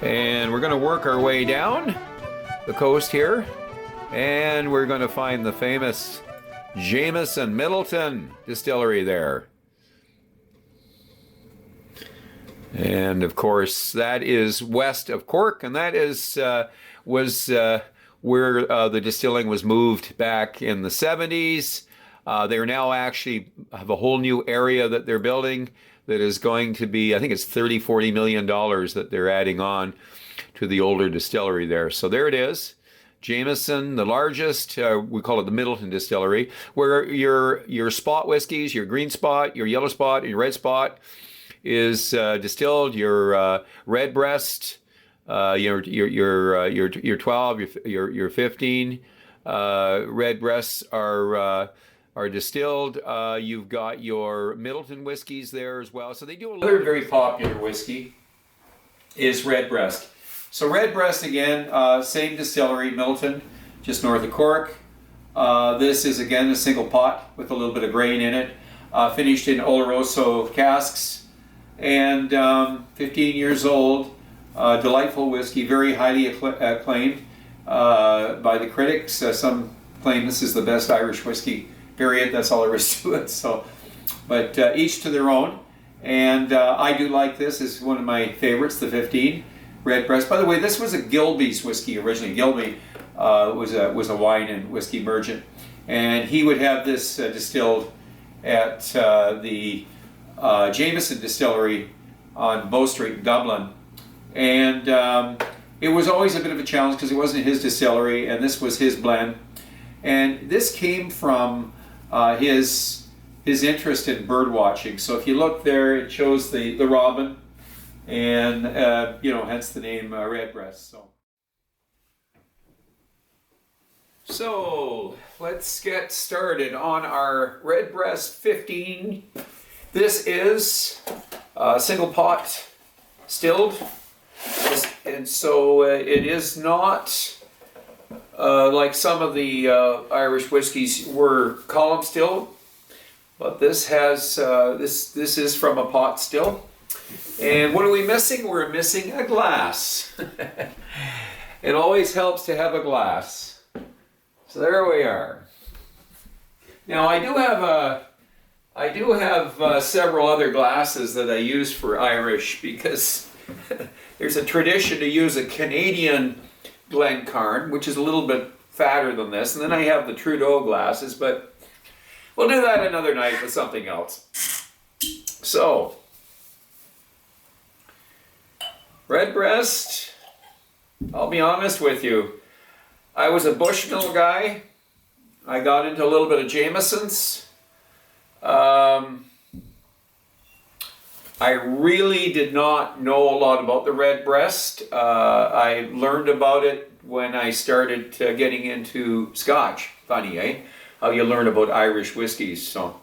And we're going to work our way down the coast here, and we're going to find the famous Jameson Middleton distillery there. And of course, that is west of Cork, and that is where the distilling was moved back in the 70s. They're now actually have a whole new area that they're building that is going to be, I think it's $30-40 million that they're adding on to the older distillery there. So there it is. Jameson, the largest, we call it the Middleton Distillery, where your spot whiskeys, your green spot, your yellow spot, and your red spot is distilled. Your Redbreast, your 12, your 15 Redbreasts are distilled. You've got your Middleton whiskeys there as well. So they do another very popular whiskey is Redbreast. So Redbreast again, same distillery, Middleton, just north of Cork. This is again a single pot with a little bit of grain in it, finished in Oloroso casks, and 15 years old. Delightful whiskey, very highly acclaimed by the critics. Some claim this is the best Irish whiskey, period. That's all there is to it. So, but each to their own. And I do like this. It's one of my favorites, the 15 Redbreast. By the way, this was a Gilbey's whiskey originally. Gilby was a wine and whiskey merchant, and he would have this distilled at the Jameson Distillery on Bow Street in Dublin. And it was always a bit of a challenge because it wasn't his distillery, and this was his blend. And this came from his interest in bird watching. So if you look there, it shows the robin, and hence the name Redbreast. So let's get started on our Redbreast 15. This is single pot stilled, and so it is not like some of the Irish whiskies were column stilled, but this has this is from a pot still. And what are we missing? We're missing a glass. It always helps to have a glass. So there we are. Now I do have several other glasses that I use for Irish, because there's a tradition to use a Canadian Glencairn, which is a little bit fatter than this, and then I have the Trudeau glasses, but we'll do that another night with something else. So, Redbreast, I'll be honest with you, I was a Bushmill guy. I got into a little bit of Jameson's. I really did not know a lot about the Redbreast. I learned about it when I started getting into Scotch. Funny, eh? How you learn about Irish whiskies. So,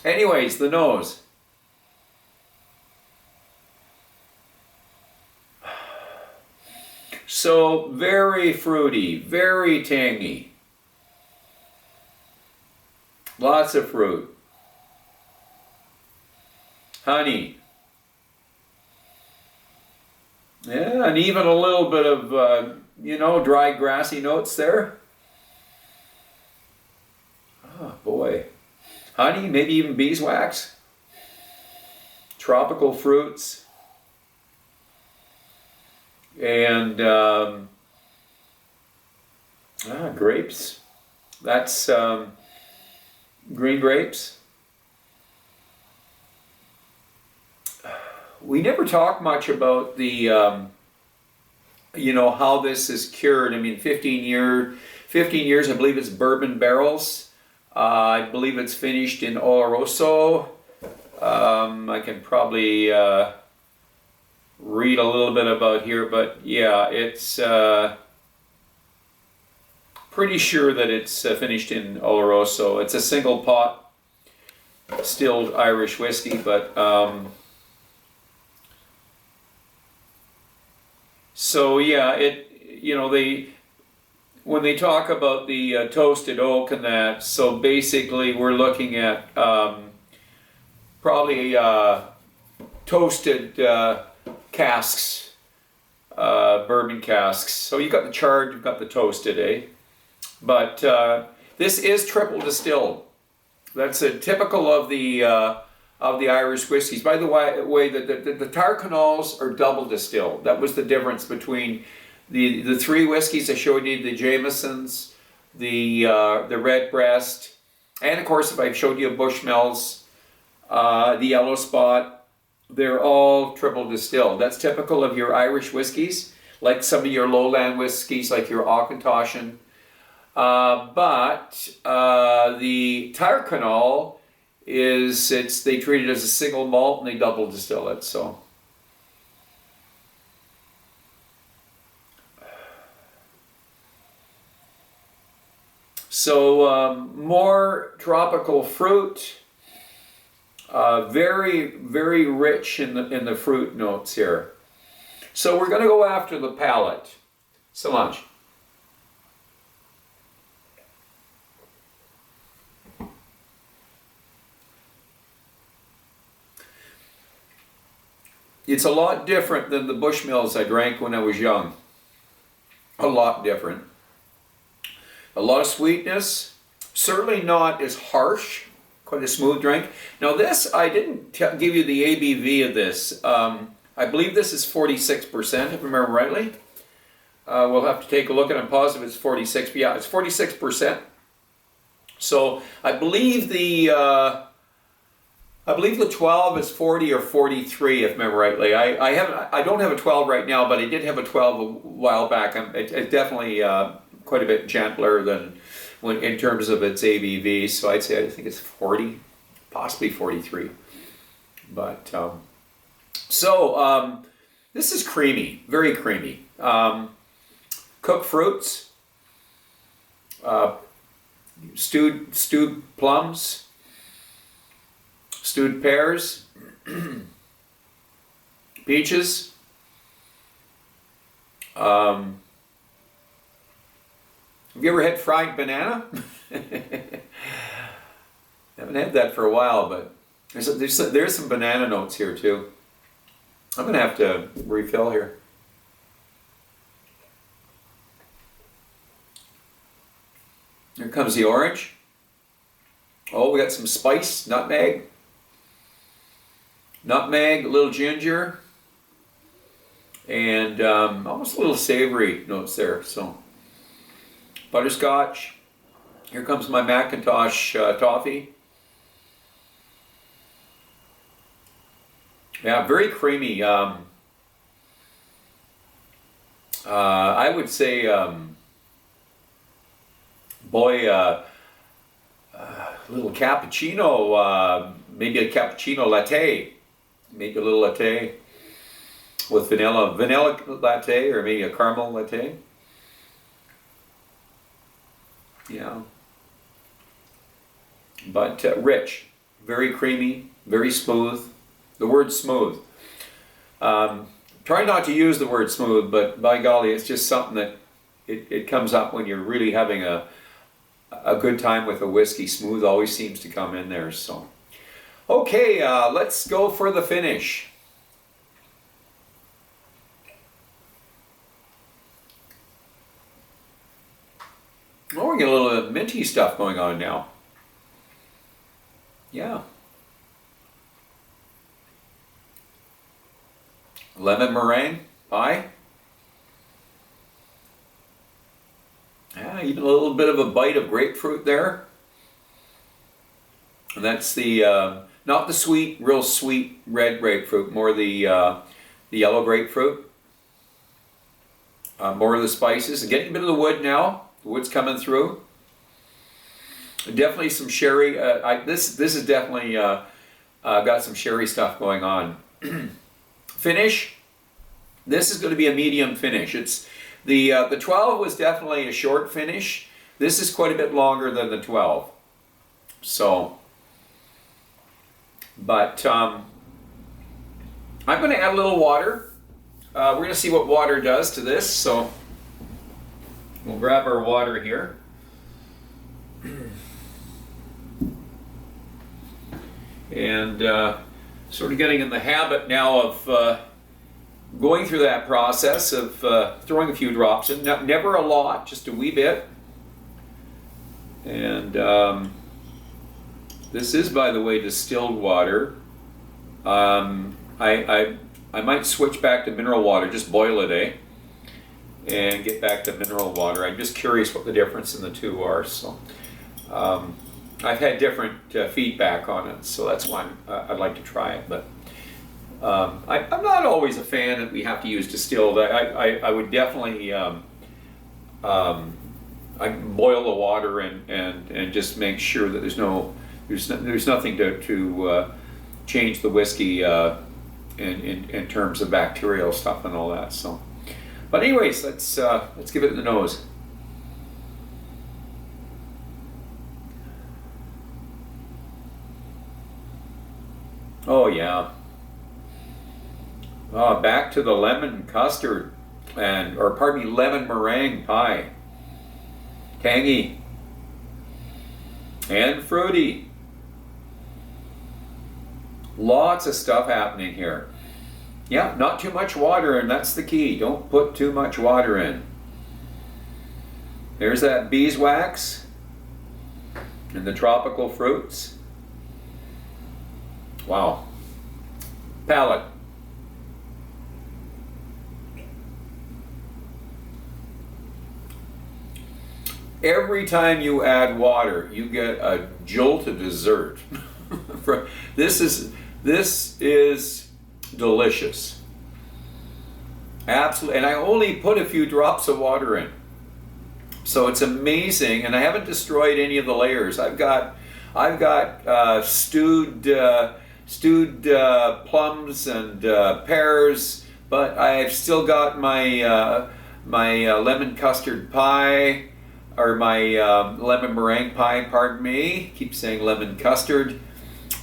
anyways, the nose. So, very fruity, very tangy. Lots of fruit. Honey. Yeah, and even a little bit of, dry grassy notes there. Oh boy. Honey, maybe even beeswax. Tropical fruits. And grapes. That's green grapes. We never talk much about the, how this is cured. I mean, 15 years, I believe it's bourbon barrels. I believe it's finished in Oloroso. I can probably read a little bit about here, but yeah, it's pretty sure that it's finished in Oloroso. It's a single pot distilled Irish whiskey, but so yeah, when they talk about the toasted oak and that, so basically we're looking at probably toasted casks bourbon casks. So you've got the charred, you've got the toasted, eh? But this is triple distilled. That's typical of the Irish whiskies. By the way, the Tyrcanals are double distilled. That was the difference between the three whiskeys I showed you: the Jamesons, the Redbreast, and of course, if I showed you Bushmills, the Yellow Spot. They're all triple distilled. That's typical of your Irish whiskies, like some of your lowland whiskies, like your Auchentoshan. But the Tyrcanal they treat it as a single malt and they double distill it. So more tropical fruit. Very, very rich in the fruit notes here. So we're going to go after the palate. Sláinte. It's a lot different than the Bushmills I drank when I was young. A lot different. A lot of sweetness. Certainly not as harsh. Quite a smooth drink. Now this, I didn't give you the ABV of this. I believe this is 46%, if I remember rightly. We'll have to take a look, and I'm positive it's 46. But yeah, it's 46%. So I believe the 12 is 40 or 43, if I remember rightly. I don't have a 12 right now, but I did have a 12 a while back. It's definitely quite a bit gentler than in terms of its ABV, so I think it's 40, possibly 43. But this is creamy, very creamy. Cooked fruits, stewed plums, stewed pears, peaches. Have you ever had fried banana? Haven't had that for a while, but there's some banana notes here too. I'm gonna have to refill here. Here comes the orange. Oh, we got some spice, nutmeg, a little ginger, and almost a little savory notes there. So. Butterscotch. Here comes my Macintosh toffee. Yeah, very creamy. I would say, little cappuccino, maybe a cappuccino latte. Make a little latte with vanilla latte, or maybe a caramel latte. Yeah, but rich, very creamy, very smooth. The word smooth. Try not to use the word smooth, but by golly, it's just something that it comes up when you're really having a good time with a whiskey. Smooth always seems to come in there. So, okay, let's go for the finish. Oh, we get a little minty stuff going on now. Yeah. Lemon meringue pie. Yeah, even a little bit of a bite of grapefruit there. And that's the, not the sweet, real sweet red grapefruit, more the yellow grapefruit. More of the spices. Getting a bit of the wood now. The wood's coming through. Definitely some sherry. This is definitely got some sherry stuff going on. Finish. This is going to be a medium finish. It's the 12 was definitely a short finish. This is quite a bit longer than the 12. So, but I'm going to add a little water. We're going to see what water does to this. So. We'll grab our water here. And sort of getting in the habit now of going through that process of throwing a few drops in, never a lot, just a wee bit. And this is, by the way, distilled water. I might switch back to mineral water, just boil it, and get back to mineral water. I'm just curious what the difference in the two are. So I've had different feedback on it, so that's why I'd like to try it. But I'm not always a fan that we have to use distilled. I would definitely I boil the water and just make sure that there's nothing to change the whiskey in terms of bacterial stuff and all that. So, but anyways, let's give it the nose. Oh yeah. Back to the lemon custard or pardon me, lemon meringue pie. Tangy and fruity. Lots of stuff happening here. Yeah, not too much water, and that's the key. Don't put too much water in. There's that beeswax and the tropical fruits. Wow. Palate. Every time you add water, you get a jolt of dessert. This is delicious. Absolutely, and I only put a few drops of water in, so it's amazing. And I haven't destroyed any of the layers. I've got stewed plums and pears, but I've still got my lemon custard pie. Or my lemon meringue pie, pardon me. Keep saying lemon custard.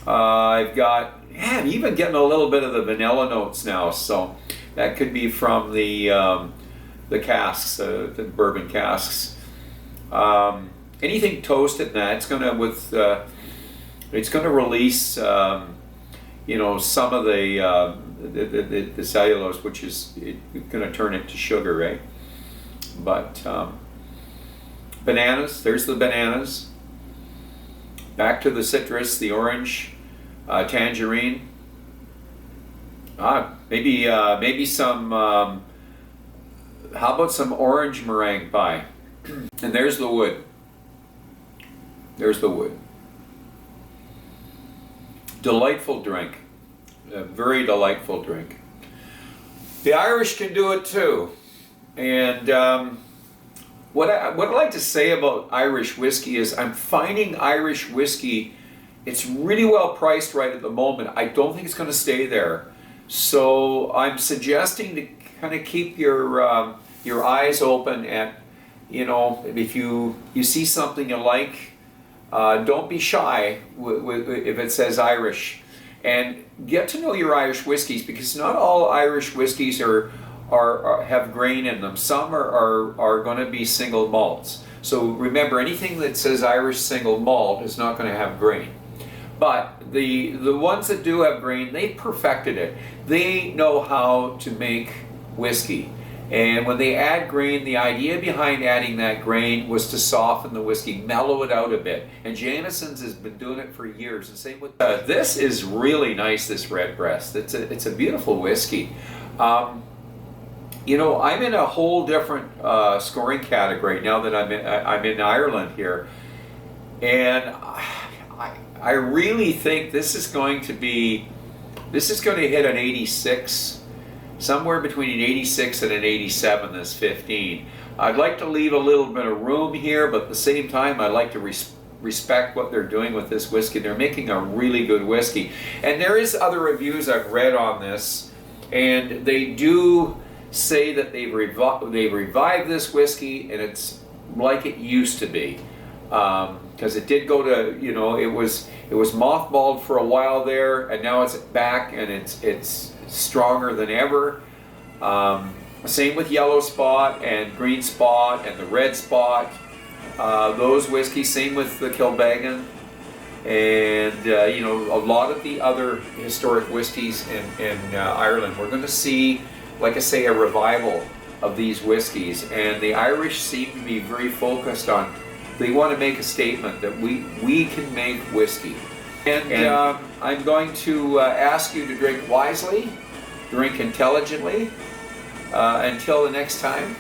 I've got, I'm even getting a little bit of the vanilla notes now, so that could be from the casks, the bourbon casks. Anything toasted, now it's gonna release, some of the cellulose, which is gonna turn it to sugar, right? But bananas, there's the bananas. Back to the citrus, the orange, tangerine. Maybe some, how about some orange meringue pie? And there's the wood. There's the wood. Delightful drink. A very delightful drink. The Irish can do it too. And what I'd like to say about Irish whiskey is I'm finding Irish whiskey, it's really well priced right at the moment. I don't think it's going to stay there. So I'm suggesting to kind of keep your eyes open at, if you see something you like, don't be shy if it says Irish. And get to know your Irish whiskeys, because not all Irish whiskeys have grain in them. Some are going to be single malts. So remember, anything that says Irish single malt is not going to have grain. But the ones that do have grain, they perfected it. They know how to make whiskey. And when they add grain, the idea behind adding that grain was to soften the whiskey, mellow it out a bit. And Jameson's has been doing it for years. And same with this is really nice, this Redbreast. It's a beautiful whiskey. I'm in a whole different scoring category now that I'm in Ireland here, and I really think this is going to hit an 86, somewhere between an 86 and an 87. This 15. I'd like to leave a little bit of room here, but at the same time, I'd like to respect what they're doing with this whiskey. They're making a really good whiskey, and there is other reviews I've read on this, and they do say that they've revived this whiskey, and it's like it used to be, because it did go to, it was mothballed for a while there, and now it's back, and it's stronger than ever. Same with Yellow Spot and Green Spot and the Red Spot, those whiskeys. Same with the Kilbeggan, and a lot of the other historic whiskeys in Ireland. We're going to see like I say, a revival of these whiskeys, and the Irish seem to be very focused on, they want to make a statement that we can make whiskey. And I'm going to ask you to drink wisely, drink intelligently. Until the next time,